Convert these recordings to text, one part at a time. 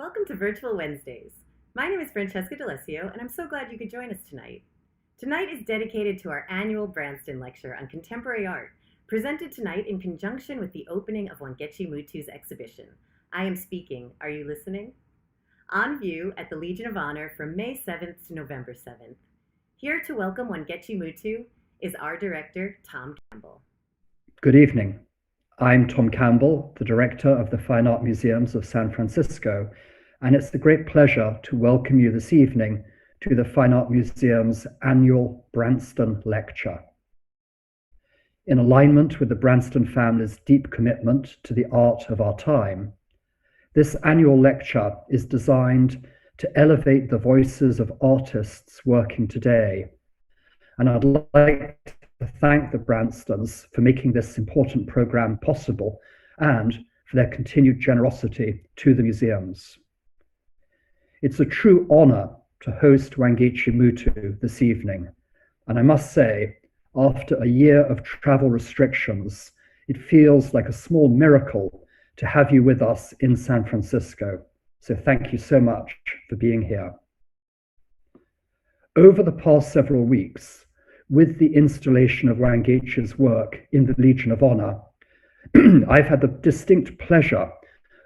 Welcome to Virtual Wednesdays. My name is Francesca D'Alessio, and I'm so glad you could join us tonight. Tonight is dedicated to our annual Bransten Lecture on Contemporary Art, presented tonight in conjunction with the opening of Wangechi Mutu's exhibition, I Am Speaking, Are You Listening? On view at the Legion of Honor from May 7th to November 7th. Here to welcome Wangechi Mutu is our director, Tom Campbell. Good evening. I'm Tom Campbell, the director of the Fine Art Museums of San Francisco, and it's a great pleasure to welcome you this evening to the Fine Art Museum's annual Bransten Lecture. In alignment with the Bransten family's deep commitment to the art of our time, this annual lecture is designed to elevate the voices of artists working today, and I'd like to thank the Branstens for making this important program possible and for their continued generosity to the museums. It's a true honor to host Wangechi Mutu this evening, and I must say, after a year of travel restrictions, it feels like a small miracle to have you with us in San Francisco. So thank you so much for being here. Over the past several weeks, with the installation of Wangechi's work in the Legion of Honor, I've had the distinct pleasure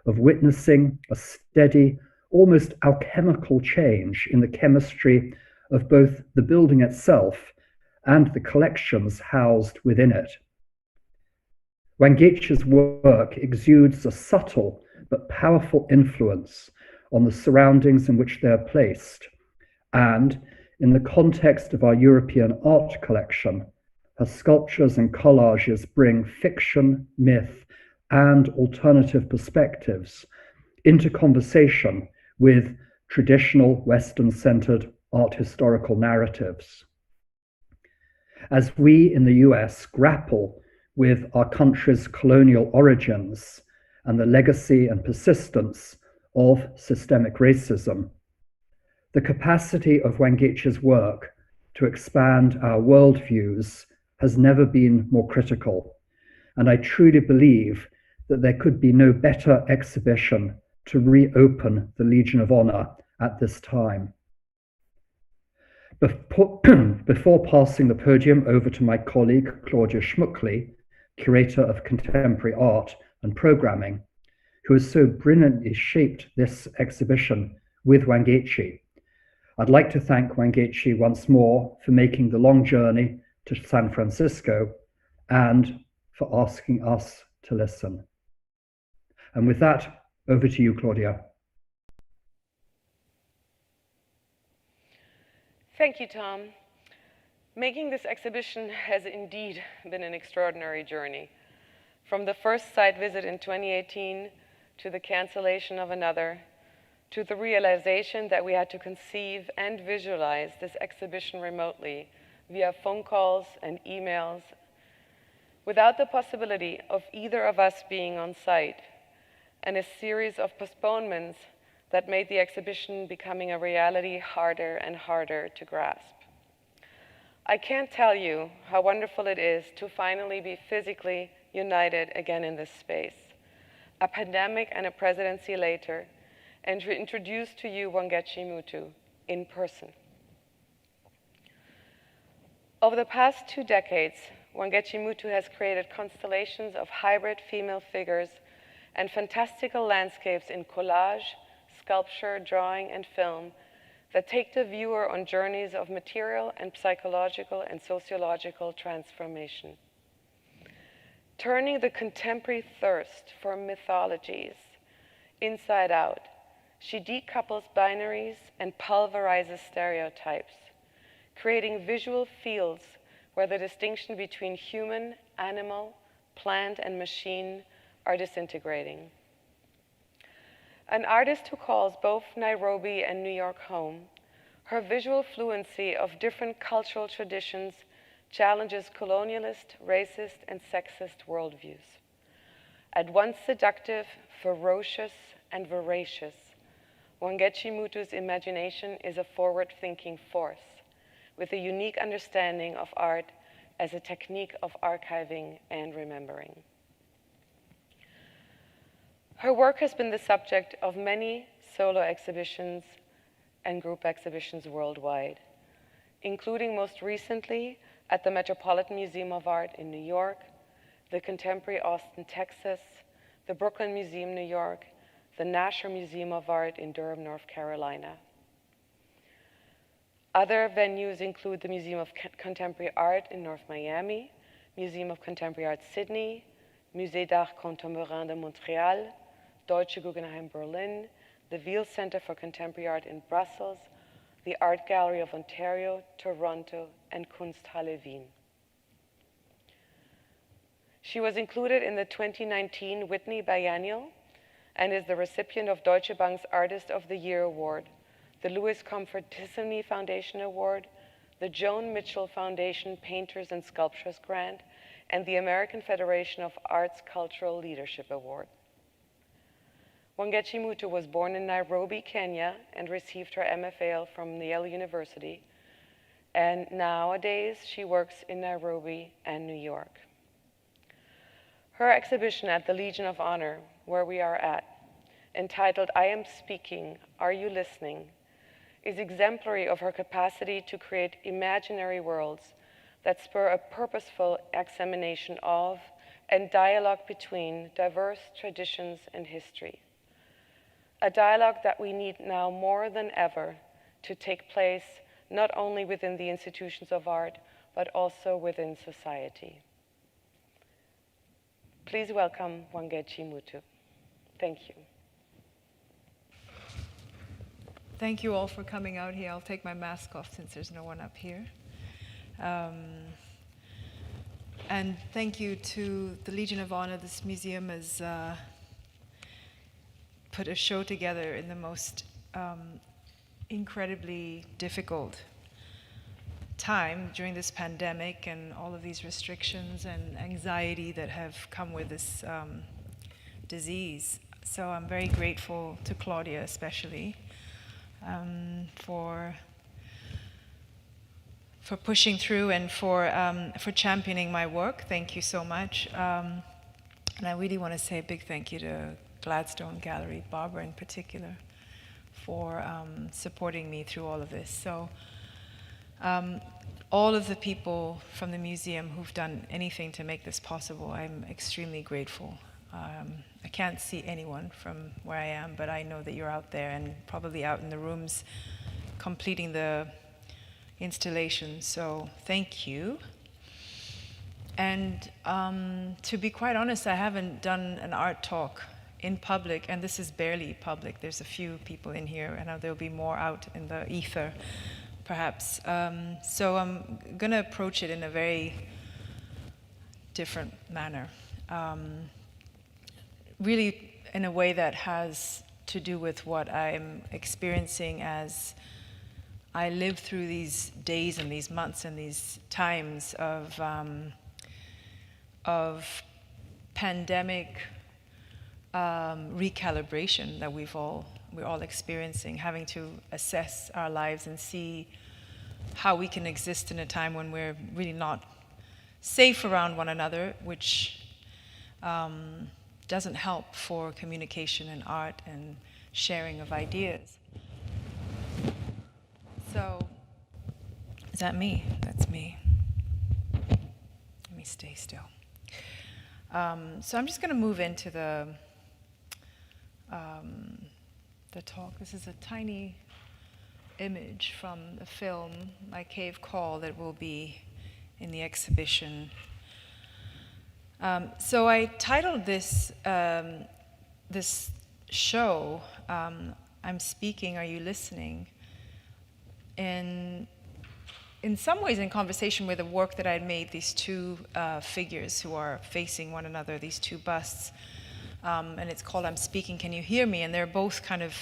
of witnessing a steady, almost alchemical change in the chemistry of both the building itself and the collections housed within it. Wangechi's work exudes a subtle but powerful influence on the surroundings in which they are placed, and in the context of our European art collection, her sculptures and collages bring fiction, myth, and alternative perspectives into conversation with traditional Western-centered art historical narratives. As we in the US grapple with our country's colonial origins and the legacy and persistence of systemic racism, the capacity of Wangechi's work to expand our worldviews has never been more critical, and I truly believe that there could be no better exhibition to reopen the Legion of Honor at this time. Before passing the podium over to my colleague, Claudia Schmuckli, Curator of Contemporary Art and Programming, who has so brilliantly shaped this exhibition with Wangechi, I'd like to thank Wangechi once more for making the long journey to San Francisco and for asking us to listen. And with that, over to you, Claudia. Thank you, Tom. Making this exhibition has indeed been an extraordinary journey. From the first site visit in 2018 to the cancellation of another, to the realization that we had to conceive and visualize this exhibition remotely via phone calls and emails, without the possibility of either of us being on site, and a series of postponements that made the exhibition becoming a reality harder and harder to grasp. I can't tell you how wonderful it is to finally be physically united again in this space, a pandemic and a presidency later, and to introduce to you Wangechi Mutu in person. Over the past 2 decades, Wangechi Mutu has created constellations of hybrid female figures and fantastical landscapes in collage, sculpture, drawing, and film that take the viewer on journeys of material and psychological and sociological transformation. Turning the contemporary thirst for mythologies inside out, she decouples binaries and pulverizes stereotypes, creating visual fields where the distinction between human, animal, plant, and machine are disintegrating. An artist who calls both Nairobi and New York home, her visual fluency of different cultural traditions challenges colonialist, racist, and sexist worldviews. At once seductive, ferocious, and voracious, Wangechi Mutu's imagination is a forward-thinking force with a unique understanding of art as a technique of archiving and remembering. Her work has been the subject of many solo exhibitions and group exhibitions worldwide, including most recently at the Metropolitan Museum of Art in New York, the Contemporary Austin, Texas, the Brooklyn Museum, New York, the Nasher Museum of Art in Durham, North Carolina. Other venues include the Museum of Contemporary Art in North Miami, Museum of Contemporary Art Sydney, Musée d'Art Contemporain de Montréal, Deutsche Guggenheim Berlin, the Wiel Center for Contemporary Art in Brussels, the Art Gallery of Ontario, Toronto, and Kunsthalle Wien. She was included in the 2019 Whitney Biennial and is the recipient of Deutsche Bank's Artist of the Year Award, the Louis Comfortissimi Foundation Award, the Joan Mitchell Foundation Painters and Sculptures Grant, and the American Federation of Arts Cultural Leadership Award. Wangechi Mutu was born in Nairobi, Kenya, and received her MFA from Yale University, and nowadays she works in Nairobi and New York. Her exhibition at the Legion of Honor, where we are at, entitled I Am Speaking, Are You Listening?, is exemplary of her capacity to create imaginary worlds that spur a purposeful examination of and dialogue between diverse traditions and history. A dialogue that we need now more than ever to take place not only within the institutions of art, but also within society. Please welcome Wangechi Mutu. Thank you. Thank you all for coming out here. I'll take my mask off since there's no one up here. And thank you to the Legion of Honor. This museum has put a show together in the most incredibly difficult time during this pandemic and all of these restrictions and anxiety that have come with this disease. So I'm very grateful to Claudia especially for pushing through and for championing my work. Thank you so much. And I really want to say a big thank you to Gladstone Gallery, Barbara in particular, for supporting me through all of this. So all of the people from the museum who've done anything to make this possible, I'm extremely grateful. I can't see anyone from where I am, but I know that you're out there and probably out in the rooms completing the installation, so thank you. And to be quite honest, I haven't done an art talk in public, and this is barely public. There's a few people in here. I know there'll be more out in the ether, perhaps. So I'm going to approach it in a very different manner. Really in a way that has to do with what I'm experiencing as I live through these days and these months and these times of pandemic recalibration that we're all experiencing, having to assess our lives and see how we can exist in a time when we're really not safe around one another, which doesn't help for communication and art and sharing of ideas. So, is that me? That's me. Let me stay still. So I'm just going to move into the talk. This is a tiny image from the film My Cave Call that will be in the exhibition. So I titled this this show, I'm Speaking, Are You Listening? In some ways in conversation with the work that I'd made, these two figures who are facing one another, these two busts, and it's called I'm Speaking, Can You Hear Me? And they're both kind of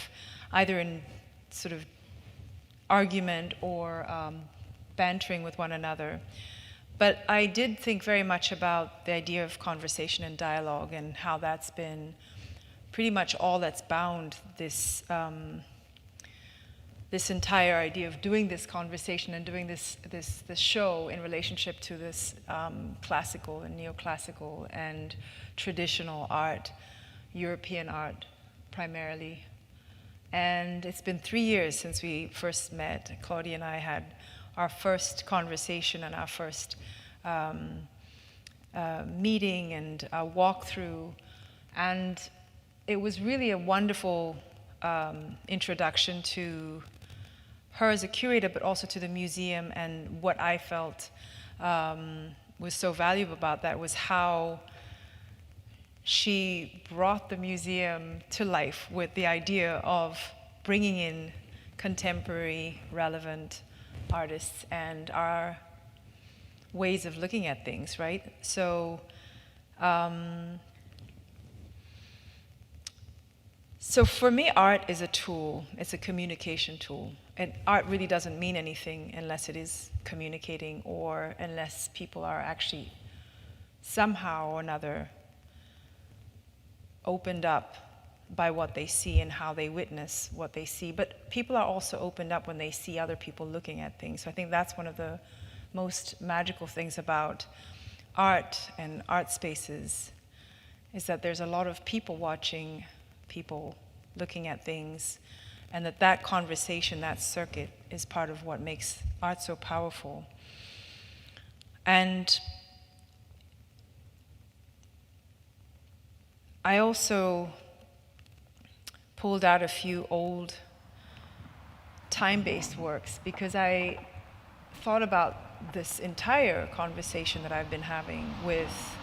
either in sort of argument or bantering with one another. But I did think very much about the idea of conversation and dialogue and how that's been pretty much all that's bound this this entire idea of doing this conversation and doing this show in relationship to this classical and neoclassical and traditional art. European art primarily. And it's been 3 years since we first met. Claudia and I had our first conversation and our first meeting and a walkthrough. And it was really a wonderful introduction to her as a curator, but also to the museum. And what I felt was so valuable about that was how she brought the museum to life with the idea of bringing in contemporary, relevant artists and our ways of looking at things, right? So, so for me, art is a tool. It's a communication tool. And art really doesn't mean anything unless it is communicating or unless people are actually somehow or another opened up by what they see and how they witness what they see. But people are also opened up when they see other people looking at things. So I think that's one of the most magical things about art and art spaces, is that there's a lot of people watching people looking at things, and that conversation, that circuit, is part of what makes art so powerful. And I also pulled out a few old time-based works because I thought about this entire conversation that I've been having with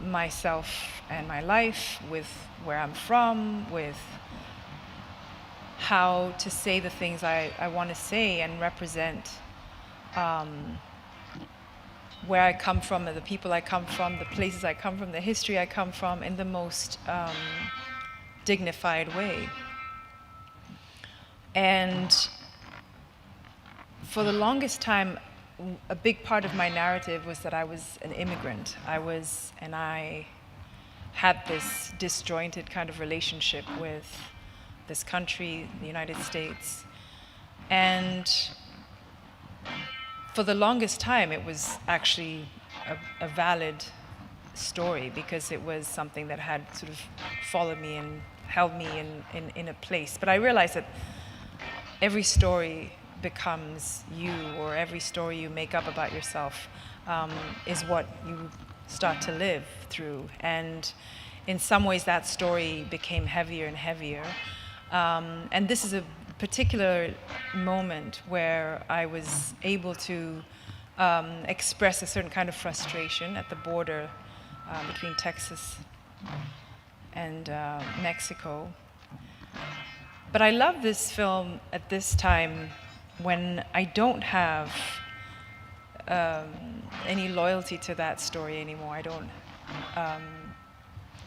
myself and my life, with where I'm from, with how to say the things I want to say and represent where I come from, and the people I come from, the places I come from, the history I come from, in the most dignified way. And for the longest time, a big part of my narrative was that I was an immigrant. I had this disjointed kind of relationship with this country, the United States. And for the longest time, it was actually a valid story because it was something that had sort of followed me and held me in a place. But I realized that every story becomes you, or every story you make up about yourself is what you start to live through. And in some ways, that story became heavier and heavier. And this is a particular moment where I was able to express a certain kind of frustration at the border between Texas and Mexico. But I love this film at this time when I don't have any loyalty to that story anymore. I don't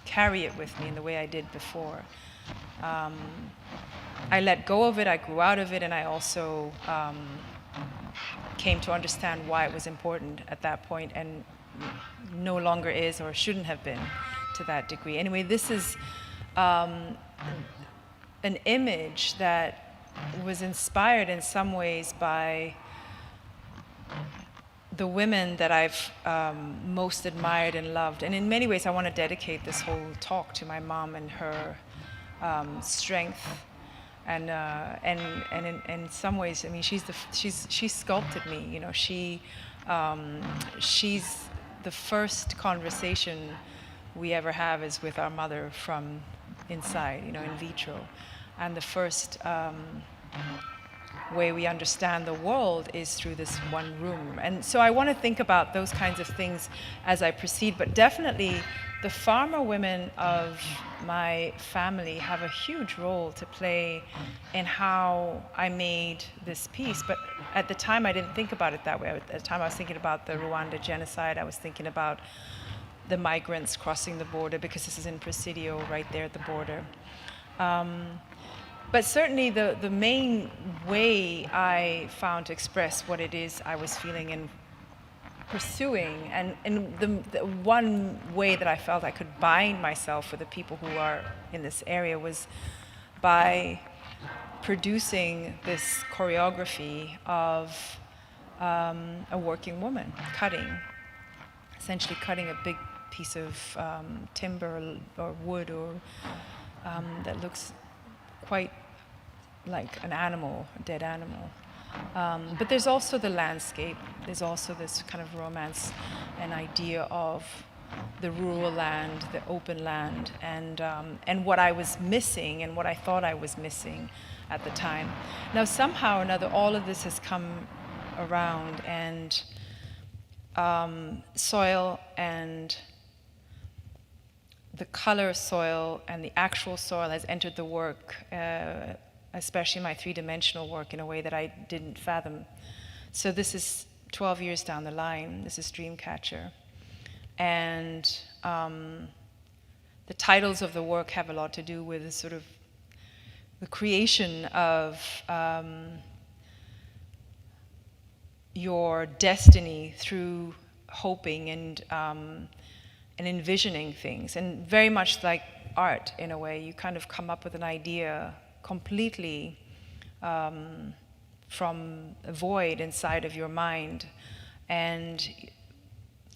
carry it with me in the way I did before. I let go of it, I grew out of it, and I also came to understand why it was important at that point and no longer is or shouldn't have been to that degree. Anyway, this is an image that was inspired in some ways by the women that I've most admired and loved. And in many ways, I want to dedicate this whole talk to my mom and her strength. And in some ways, I mean, she sculpted me. You know, she's the first conversation we ever have is with our mother from inside, you know, in vitro, and the first way we understand the world is through this one room. And so I want to think about those kinds of things as I proceed, but definitely the farmer women of my family have a huge role to play in how I made this piece. But at the time, I didn't think about it that way. At the time, I was thinking about the Rwanda genocide. I was thinking about the migrants crossing the border, because this is in Presidio, right there at the border. But certainly the main way I found to express what it is I was feeling and pursuing, and the one way that I felt I could bind myself with the people who are in this area was by producing this choreography of a working woman essentially cutting a big piece of timber or wood or that looks quite like an animal, a dead animal. But there's also the landscape. There's also this kind of romance and idea of the rural land, the open land, and what I was missing and what I thought I was missing at the time. Now, somehow or another, all of this has come around, and soil and the color of soil and the actual soil has entered the work, especially my three-dimensional work, in a way that I didn't fathom. So this is 12 years down the line. This is Dreamcatcher. And the titles of the work have a lot to do with sort of the creation of your destiny through hoping and envisioning things. And very much like art, in a way, you kind of come up with an idea completely from a void inside of your mind. And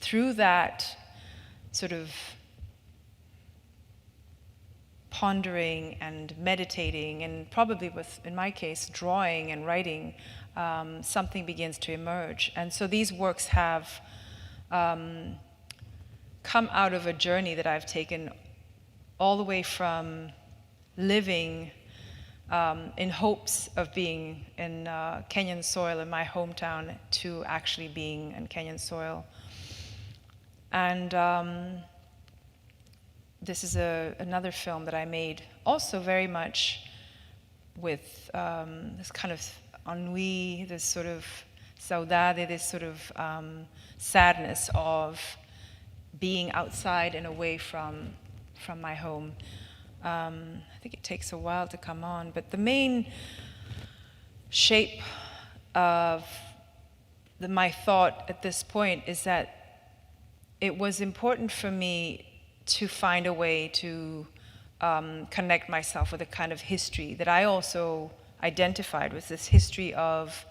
through that sort of pondering and meditating, and probably with, in my case, drawing and writing, something begins to emerge. And so these works have come out of a journey that I've taken all the way from living in hopes of being in Kenyan soil in my hometown to actually being in Kenyan soil. And this is another film that I made, also very much with this kind of ennui, this sort of saudade, this sort of sadness of being outside and away from my home. I think it takes a while to come on, but the main shape of my thought at this point is that it was important for me to find a way to connect myself with a kind of history that I also identified with, this history of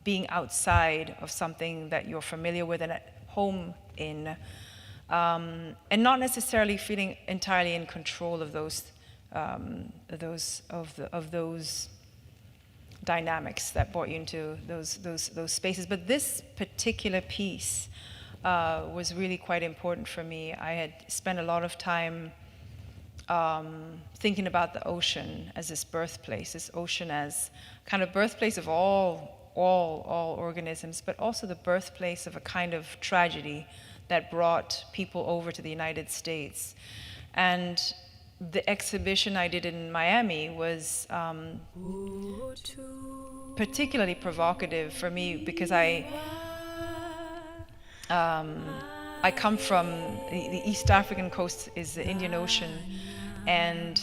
being outside of something that you're familiar with and at home in, and not necessarily feeling entirely in control of those dynamics that brought you into those spaces. But this particular piece was really quite important for me. I had spent a lot of time thinking about the ocean as this birthplace, this ocean as kind of birthplace of all organisms, but also the birthplace of a kind of tragedy that brought people over to the United States. And the exhibition I did in Miami was particularly provocative for me because I come from the East African coast is the Indian Ocean, and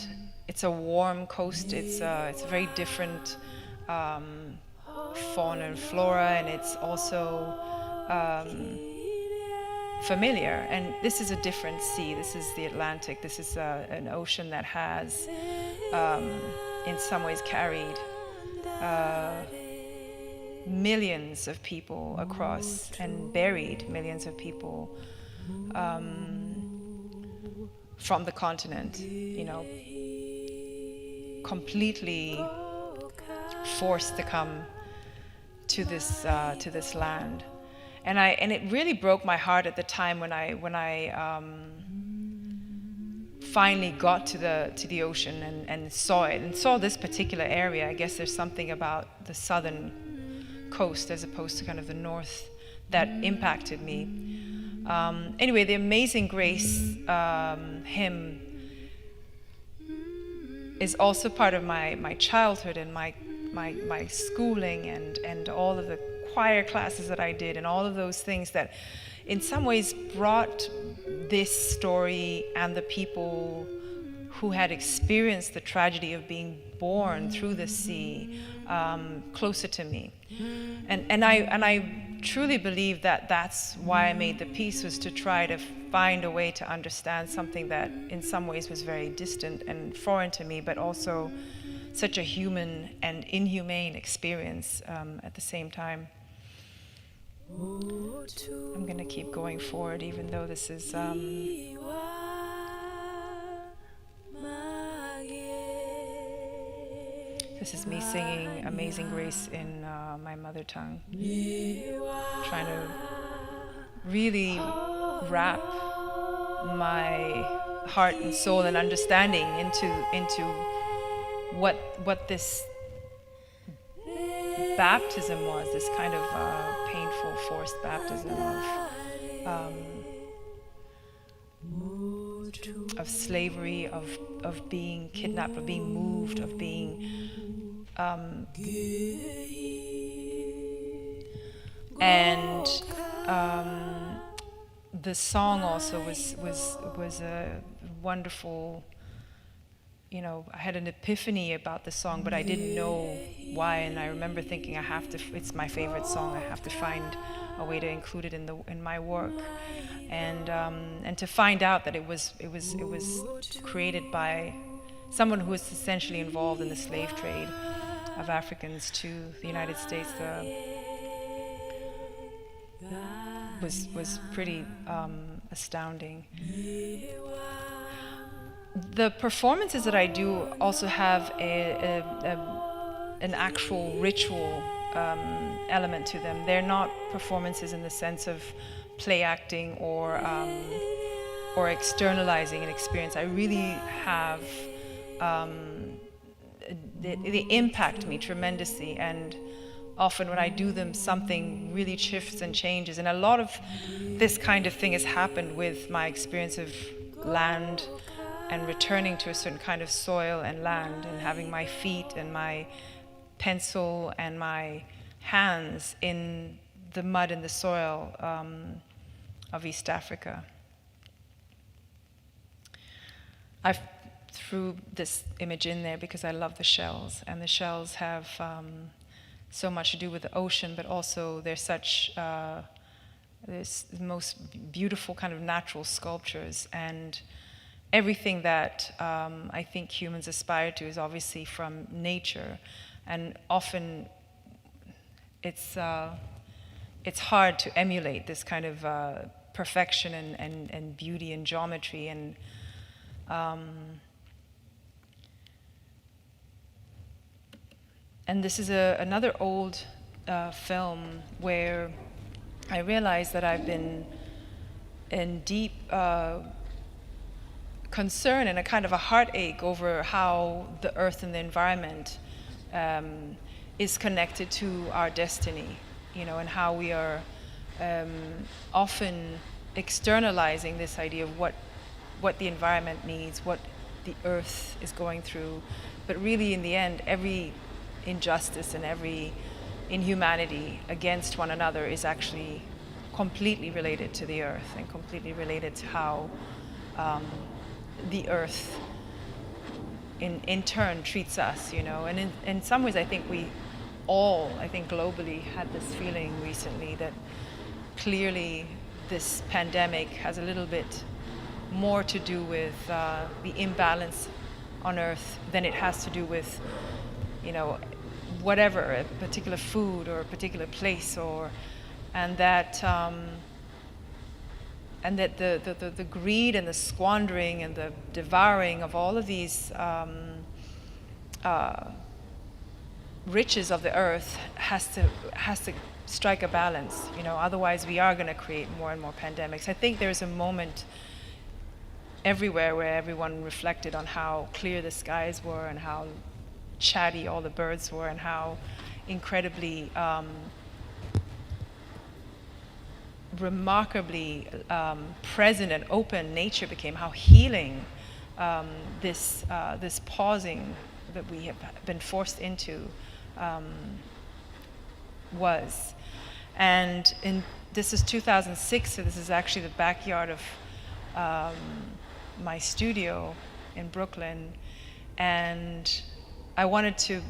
it's a warm coast. It's a very different fauna and flora, and it's also familiar. And this is a different sea. This is the Atlantic. This is an ocean that has, in some ways, carried millions of people across and buried millions of people from the continent, completely forced to come to this land. And it really broke my heart at the time when I finally got to the ocean and saw it, and saw this particular area. I guess there's something about the southern coast as opposed to kind of the north that impacted me. Anyway, the Amazing Grace hymn is also part of my childhood and my schooling and all of the choir classes that I did and all of those things that in some ways brought this story and the people who had experienced the tragedy of being born through the sea closer to me. And I truly believe that that's why I made the piece, was to try to find a way to understand something that in some ways was very distant and foreign to me, but also such a human and inhumane experience at the same time. I'm going to keep going forward, even though this is me singing Amazing Grace in my mother tongue, trying to really wrap my heart and soul and understanding into what this baptism was, this kind of painful, forced baptism of slavery, of being kidnapped, of being moved, of being and the song also was a wonderful. I had an epiphany about the song, but I didn't know why. And I remember thinking, it's my favorite song. I have to find a way to include it in my work, and to find out that it was created by someone who was essentially involved in the slave trade of Africans to the United States. Was pretty astounding. The performances that I do also have an actual ritual element to them. They're not performances in the sense of play acting or externalizing an experience. I really have they impact me tremendously, and often when I do them, something really shifts and changes. And a lot of this kind of thing has happened with my experience of land and returning to a certain kind of soil and land, and having my feet and my pencil and my hands in the mud and the soil of East Africa. I've threw this image in there because I love the shells, and the shells have so much to do with the ocean, but also they're such this most beautiful kind of natural sculptures, and everything that I think humans aspire to is obviously from nature, and often it's hard to emulate this kind of perfection and beauty and geometry, and this is another old film where I realized that I've been in deep concern and a kind of a heartache over how the earth and the environment is connected to our destiny, and how we are often externalizing this idea of what the environment needs, what the earth is going through, but really in the end, every injustice and every inhumanity against one another is actually completely related to the earth, and completely related to how the earth in turn treats us, and in some ways I think we all, globally, had this feeling recently that clearly this pandemic has a little bit more to do with the imbalance on earth than it has to do with whatever, a particular food or a particular place, and that the greed and the squandering and the devouring of all of these riches of the earth has to strike a balance, otherwise we are going to create more and more pandemics. I think there's a moment everywhere where everyone reflected on how clear the skies were and how chatty all the birds were, and how incredibly remarkably present and open nature became, how healing this pausing that we have been forced into was. And this is 2006, so this is actually the backyard of my studio in Brooklyn, and I wanted to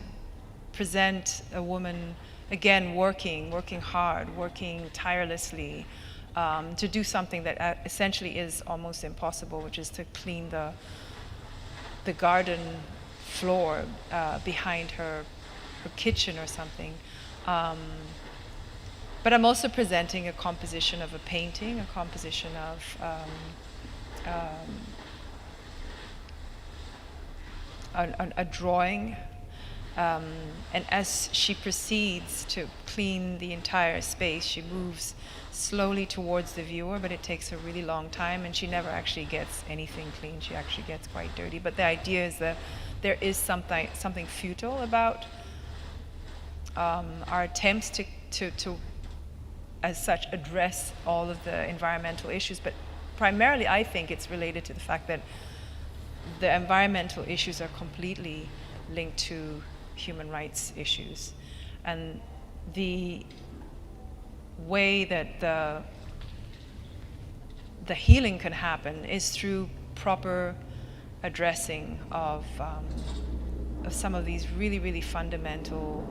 present a woman, again, working hard, working tirelessly, to do something that essentially is almost impossible, which is to clean the garden floor behind her kitchen or something. But I'm also presenting a composition of a painting, a composition of a drawing. And as she proceeds to clean the entire space, she moves slowly towards the viewer, but it takes a really long time, and she never actually gets anything clean. She actually gets quite dirty. But the idea is that there is something futile about our attempts to, as such, address all of the environmental issues. But primarily, I think it's related to the fact that the environmental issues are completely linked to human rights issues. And the way that the healing can happen is through proper addressing of some of these really, really fundamental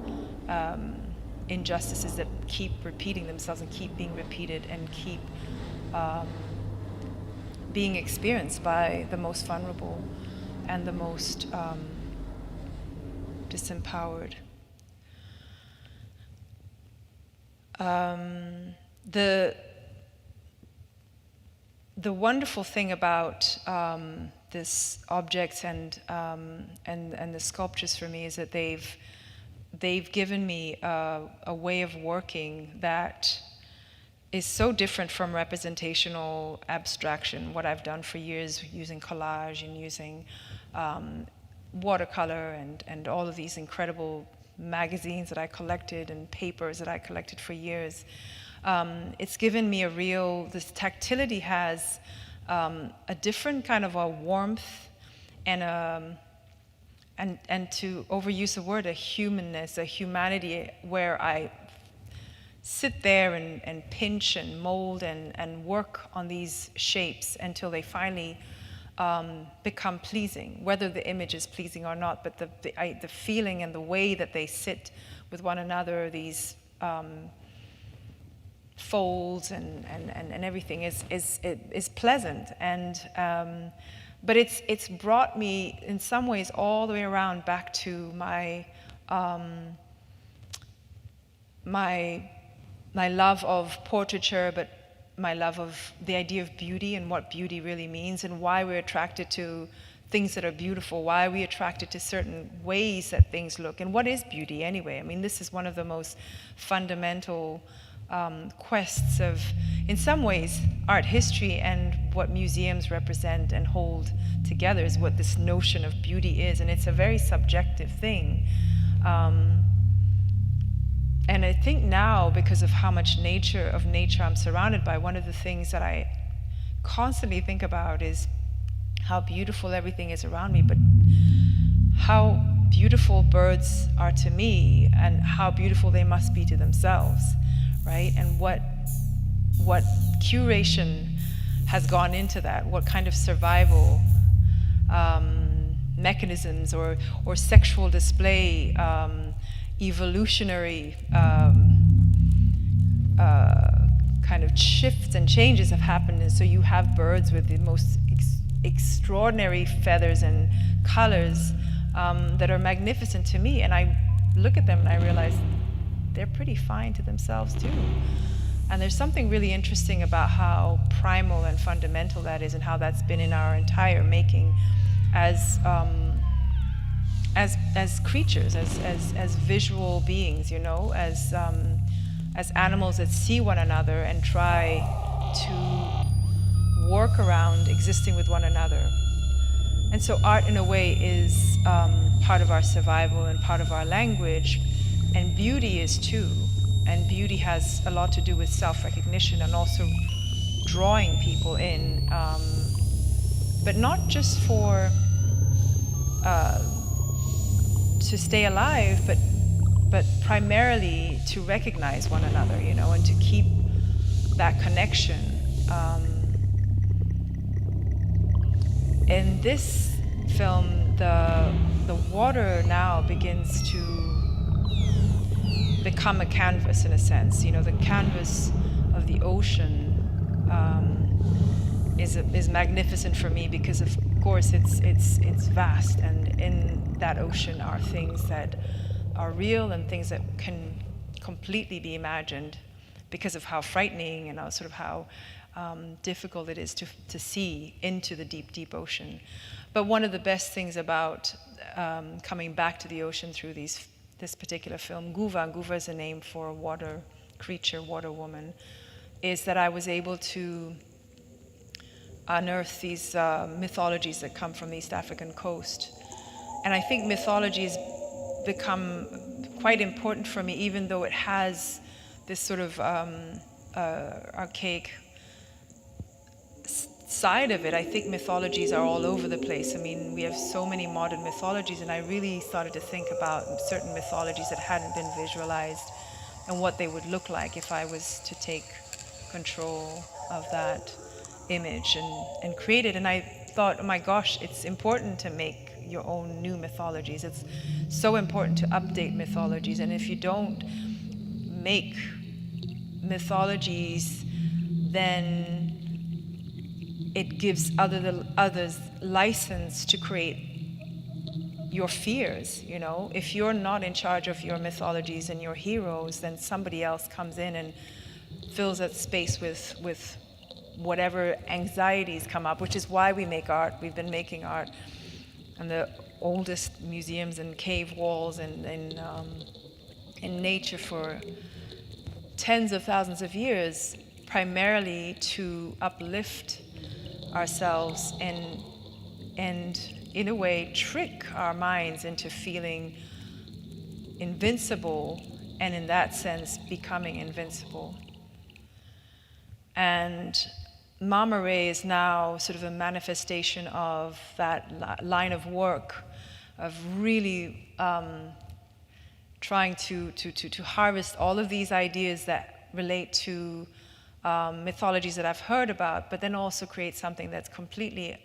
injustices that keep repeating themselves and keep being repeated and keep being experienced by the most vulnerable and the most disempowered. The wonderful thing about this objects and the sculptures for me is that they've given me a way of working that is so different from representational abstraction, what I've done for years using collage and using watercolor and all of these incredible magazines that I collected and papers that I collected for years. It's given me this tactility has a different kind of a warmth and to overuse the word, a humanness, a humanity, where I sit there and pinch and mold and work on these shapes until they finally become pleasing, whether the image is pleasing or not, but the feeling and the way that they sit with one another, these folds and everything is pleasant. And but it's brought me in some ways all the way around back to my love of portraiture, but my love of the idea of beauty and what beauty really means and why we're attracted to things that are beautiful, why we're attracted to certain ways that things look, and what is beauty anyway? I mean, this is one of the most fundamental quests of, in some ways, art history, and what museums represent and hold together is what this notion of beauty is, and it's a very subjective thing. And I think now, because of how much nature I'm surrounded by, one of the things that I constantly think about is how beautiful everything is around me, but how beautiful birds are to me and how beautiful they must be to themselves, right? And what curation has gone into that, what kind of survival mechanisms or sexual display, evolutionary kind of shifts and changes have happened. And so you have birds with the most extraordinary feathers and colors that are magnificent to me. And I look at them and I realize they're pretty fine to themselves too. And there's something really interesting about how primal and fundamental that is, and how that's been in our entire making as creatures, as visual beings, you know, as animals that see one another and try to work around existing with one another. And so art, in a way, is part of our survival and part of our language, and beauty is too. And beauty has a lot to do with self-recognition and also drawing people in, but not just for to stay alive, but primarily to recognize one another, you know, and to keep that connection. In this film, the water now begins to become a canvas, in a sense. You know, the canvas of the ocean is magnificent for me because, of course, it's vast, and in that ocean are things that are real and things that can completely be imagined because of how frightening and sort of how difficult it is to see into the deep, deep ocean. But one of the best things about coming back to the ocean through this particular film, Nguva is a name for a water creature, water woman, is that I was able to unearth these mythologies that come from the East African coast. And I think mythologies become quite important for me, even though it has this sort of archaic side of it. I think mythologies are all over the place. I mean, we have so many modern mythologies, and I really started to think about certain mythologies that hadn't been visualized and what they would look like if I was to take control of that image and create it. And I thought, oh my gosh, it's important to make your own new mythologies. It's so important to update mythologies. And if you don't make mythologies, then it gives others license to create your fears, you know? If you're not in charge of your mythologies and your heroes, then somebody else comes in and fills that space with whatever anxieties come up, which is why we make art. We've been making art in the oldest museums and cave walls and in nature for tens of thousands of years, primarily to uplift ourselves and in a way trick our minds into feeling invincible, and in that sense becoming invincible. And Mama Ray is now sort of a manifestation of that line of work, of really trying to harvest all of these ideas that relate to mythologies that I've heard about, but then also create something that's completely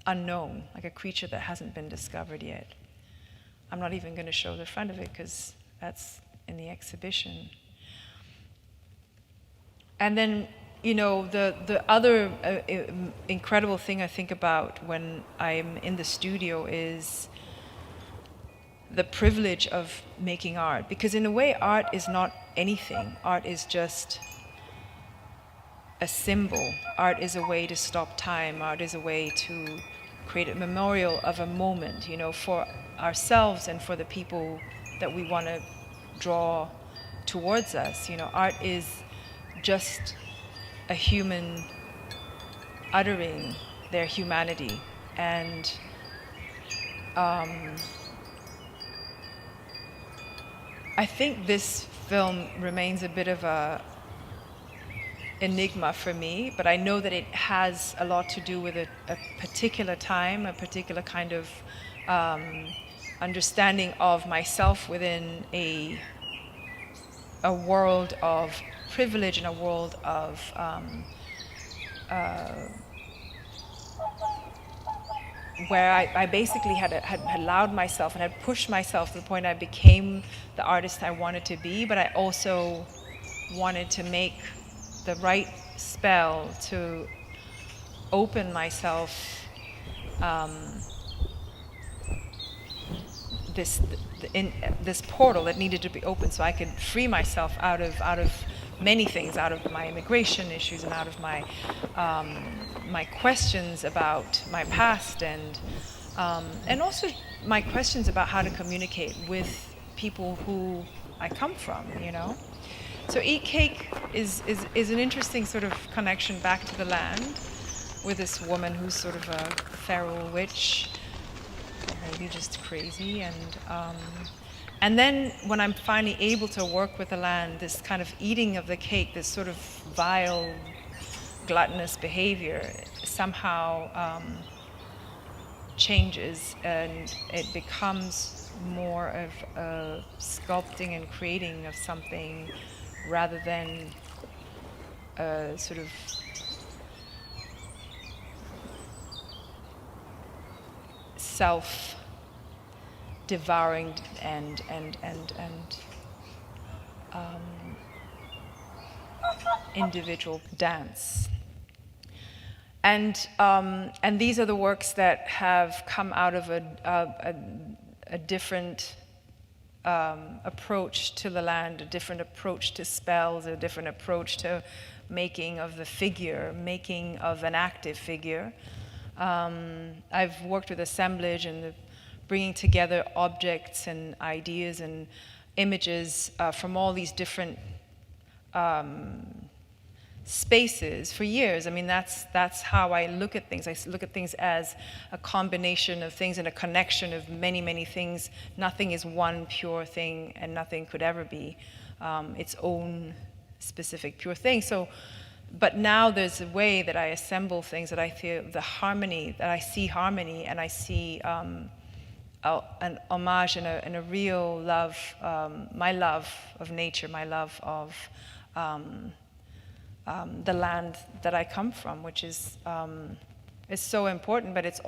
unknown, like a creature that hasn't been discovered yet. I'm not even going to show the front of it because that's in the exhibition. And then, you know, the other incredible thing I think about when I'm in the studio is the privilege of making art. Because in a way, art is not anything. Art is just a symbol. Art is a way to stop time. Art is a way to create a memorial of a moment, you know, for ourselves and for the people that we want to draw towards us. You know, art is just a human uttering their humanity. And I think this film remains a bit of a enigma for me, but I know that it has a lot to do with a particular time, a particular kind of understanding of myself within a world of privilege and a world of where I basically had allowed myself and had pushed myself to the point I became the artist I wanted to be, but I also wanted to make the right spell to open myself this portal that needed to be opened so I could free myself out of many things, out of my immigration issues and out of my my questions about my past and also my questions about how to communicate with people who I come from, you know. So Eat Cake is an interesting sort of connection back to the land with this woman who's sort of a feral witch, maybe just crazy, and then when I'm finally able to work with the land, this kind of eating of the cake, this sort of vile, gluttonous behavior somehow changes, and it becomes more of a sculpting and creating of something rather than a sort of self-devouring and individual dance. And these are the works that have come out of a different approach to the land, a different approach to spells, a different approach to making of the figure, making of an active figure. I've worked with assemblage and bringing together objects and ideas and images from all these different spaces for years. I mean, that's how I look at things. I look at things as a combination of things and a connection of many, many things. Nothing is one pure thing, and nothing could ever be its own specific pure thing. So, but now there's a way that I assemble things that I feel the harmony, that I see harmony, and I see an homage and a real love, my love of nature, my love of the land that I come from, which is so important, but it's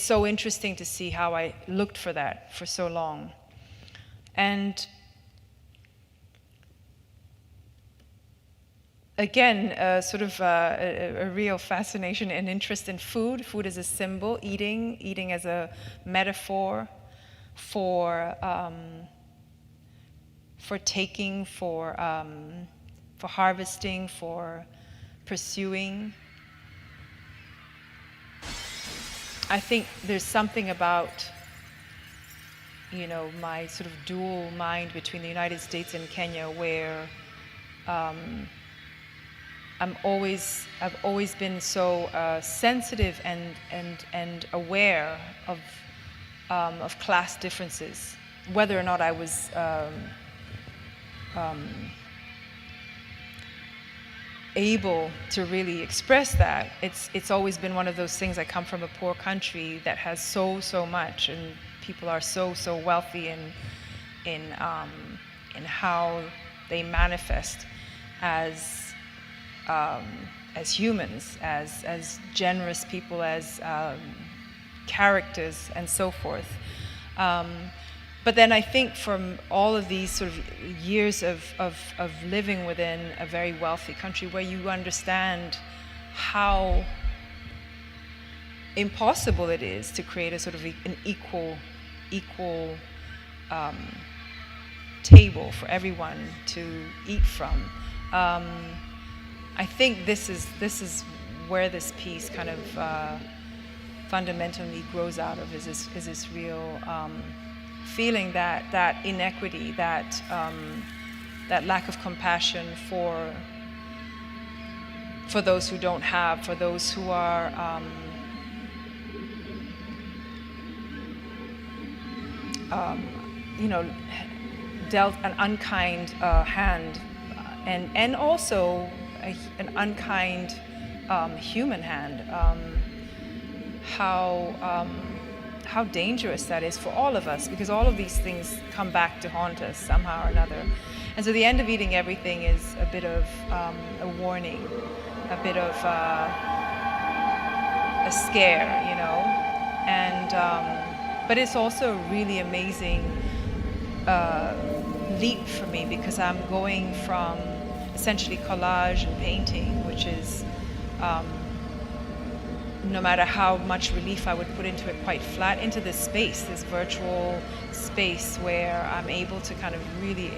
so interesting to see how I looked for that for so long. And again, sort of a real fascination and interest in food. Food as a symbol, eating as a metaphor for taking, for harvesting, for pursuing. I think there's something about, my sort of dual mind between the United States and Kenya, where I've always been so sensitive and aware of class differences, whether or not I was able to really express that. It's always been one of those things. I come from a poor country that has so much, and people are so wealthy in how they manifest as humans, as generous people, as characters, and so forth. But then I think from all of these sort of years of living within a very wealthy country, where you understand how impossible it is to create a sort of an equal table for everyone to eat from. I think this is where this piece kind of fundamentally grows out of, is this real feeling that inequity, that lack of compassion for those who don't have, for those who are dealt an unkind hand, and also an unkind human hand. How dangerous that is for all of us, because all of these things come back to haunt us somehow or another. And so the end of eating everything is a bit of a warning, a bit of a scare, and but it's also a really amazing leap for me, because I'm going from essentially collage and painting, which is no matter how much relief I would put into it, quite flat, into this space, this virtual space where I'm able to kind of really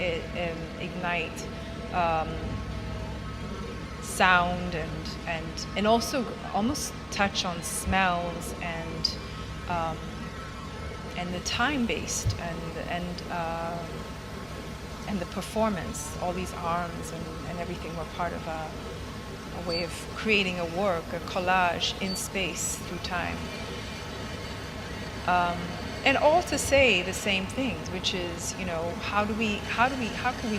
ignite sound and also almost touch on smells and the time-based and the performance. All these arms and everything were part of a way of creating a work, a collage in space through time, and all to say the same things, which is, how can we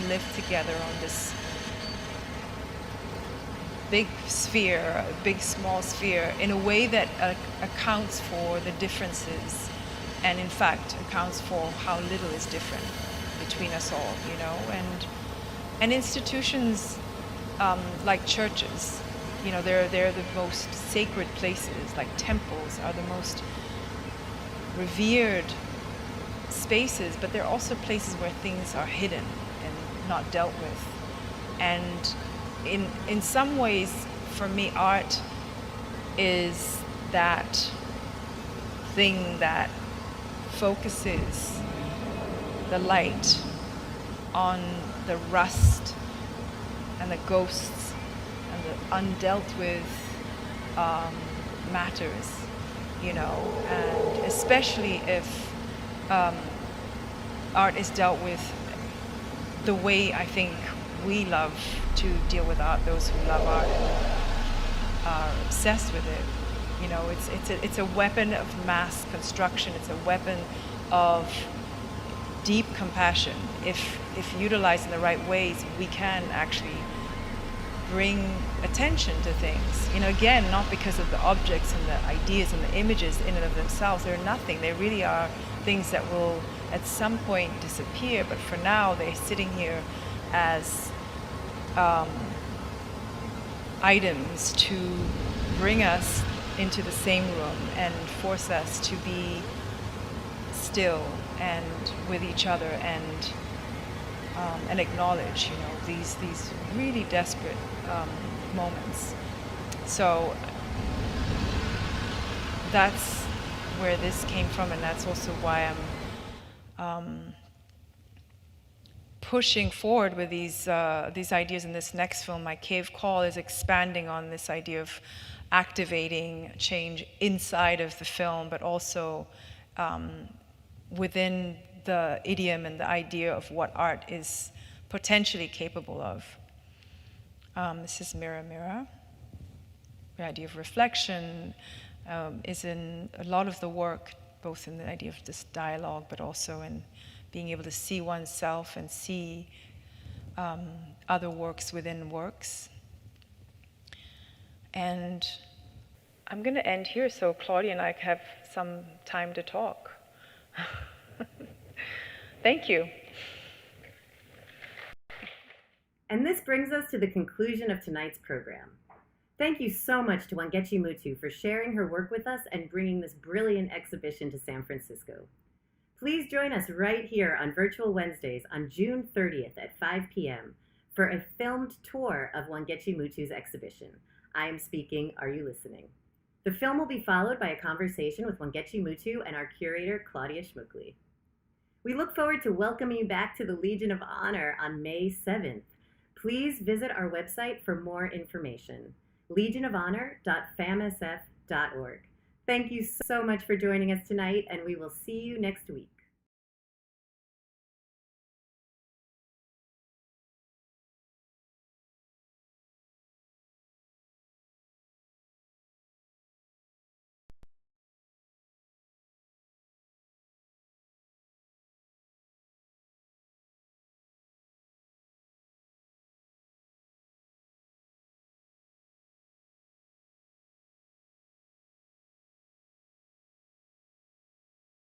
live together on this big sphere, big small sphere, in a way that accounts for the differences, and in fact accounts for how little is different between us all, and institutions. Like churches, they're the most sacred places. Like temples are the most revered spaces, but they're also places where things are hidden and not dealt with. And in some ways, for me, art is that thing that focuses the light on the rust and the ghosts and the undealt with matters, you know, and especially if art is dealt with the way I think we love to deal with art, those who love art and are obsessed with it. You know, it's a weapon of mass construction. It's a weapon of deep compassion. If utilized in the right ways, we can actually bring attention to things. You know, again, not because of the objects and the ideas and the images in and of themselves. They're nothing. They really are things that will at some point disappear, but for now they're sitting here as items to bring us into the same room and force us to be still and with each other and acknowledge, you know, these really desperate moments. So that's where this came from, and that's also why I'm pushing forward with these ideas in this next film. My Cave Call is expanding on this idea of activating change inside of the film, but also within the idiom and the idea of what art is potentially capable of. This is Mirror, Mirror. The idea of reflection is in a lot of the work, both in the idea of this dialogue, but also in being able to see oneself and see other works within works. And I'm going to end here so Claudia and I have some time to talk. Thank you. And this brings us to the conclusion of tonight's program. Thank you so much to Wangechi Mutu for sharing her work with us and bringing this brilliant exhibition to San Francisco. Please join us right here on Virtual Wednesdays on June 30th at 5 p.m. for a filmed tour of Wangechi Mutu's exhibition, I Am Speaking, Are You Listening? The film will be followed by a conversation with Wangechi Mutu and our curator, Claudia Schmuckli. We look forward to welcoming you back to the Legion of Honor on May 7th. Please visit our website for more information, legionofhonor.famsf.org. Thank you so much for joining us tonight, and we will see you next week.